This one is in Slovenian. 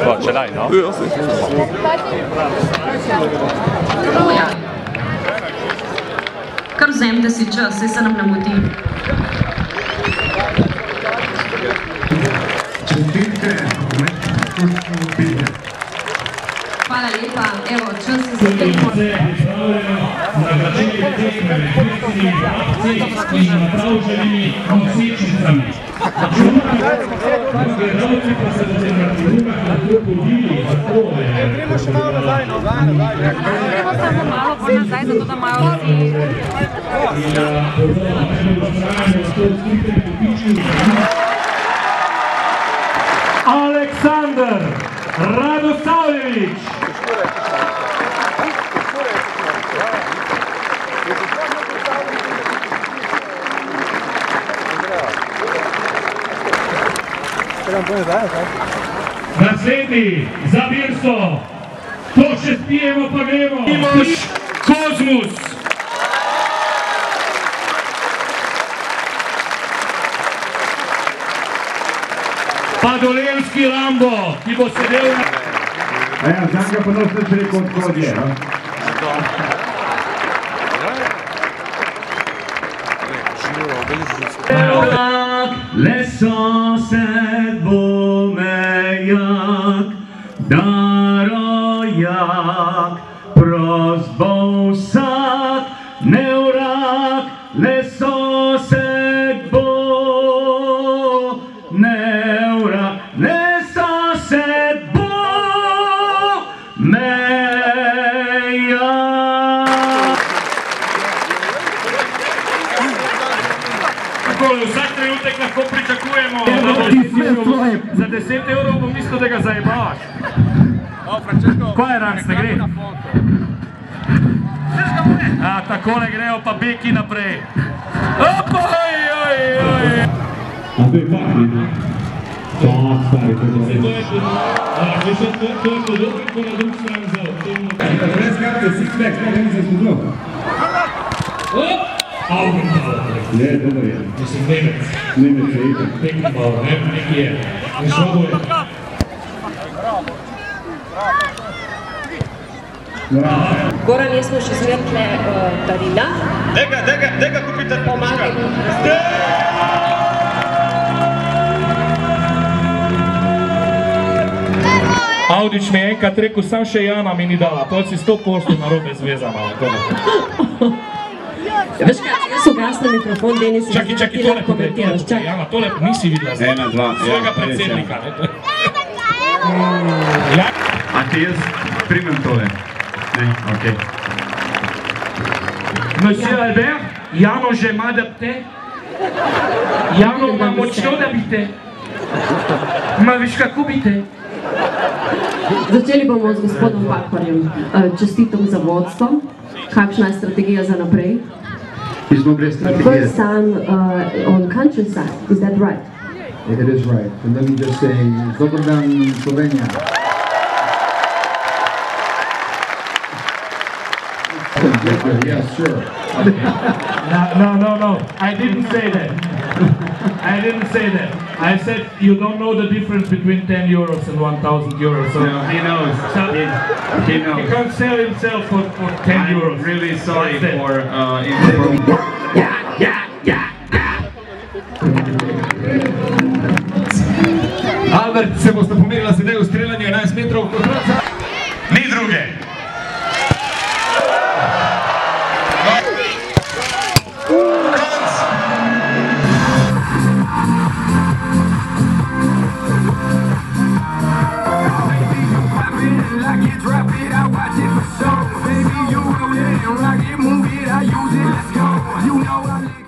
Pa, če daj, no? Kar vzem, da si čas, saj se nam ne mudi. Čestitke, Hvala lepa, evo, čas se za tekmo. Nagračili tekme med ključnimi akci in napravženimi nosečnicami. Gledalci pa se bodo na tribunah lahko podili za tole. Gremo še malo nazaj, nazaj. Gremo samo malo po nazaj, zato da imajo vsi. Aleksandar Radosavljević. Naslednji za Birso. To še spijemo pa gremo. Primož Kozmus. Pa Dolenski Rambo, ki bo sedel na... Ja, zanj pa nas neč rekel odhodje, no? Le sosed bo mejak, darojak, prost bo vsak, nevrak, le sosed bo nevrak, le sosed bo mejak. Vsak trenutek lahko pričakujemo, za 10 evrov bom mislil, da ga zajebavaš. Kaj je Ranc, ne gre? Takole grejo pa beki naprej. Opa, ojojoj! A to je fakti. Čak, stari, to je dobro. To je podobno, ko na drug stran vzal. Brez karte, six-pack, kaj ni se zgodilo? Augenbauer. Ne, dobro je. Mislim, Nemec. Nemec je itak. Beckenbauer, ne? Neki je. In šlo bo je. Goran, jaz smo še zmerkle darila. Dega kupite Pomagaj mi. Audič mi je enkrat rekel, sam še Jana mi ni dala, to si 100% narobe zvezana. Veš kaj, jaz ugasnem mikrofon, Denis, Čaki, tole komentiraš. Jana, tole nisi videla zdaj. 1, 2, svojega predsednika. A ti jaz primem tole? Ne, okej. Monsieur Albert, Jano že ima da pte? Jano ima močno da bite? Ma veš kako bite? Začeli bomo z gospodom Pahorjem. Čestitam za vodstvo. Kakšna je strategija za naprej? Pismo brez strategije. First time on countryside, is that right? It is right. And let me just say, dober dan Slovenija. Yeah, sure. No, I didn't say that. I didn't say that. I said you don't know the difference between 10 euros and 1,000 euros. So No, he knows. He knows. he can't sell himself for 10 euros. I'm really sorry That's it. for informing. Albert se boste pomerila sedaj v streljanju 11 metrov. Ni druge. Baby, you roll it and rock it, move it, I use it, let's go. You know I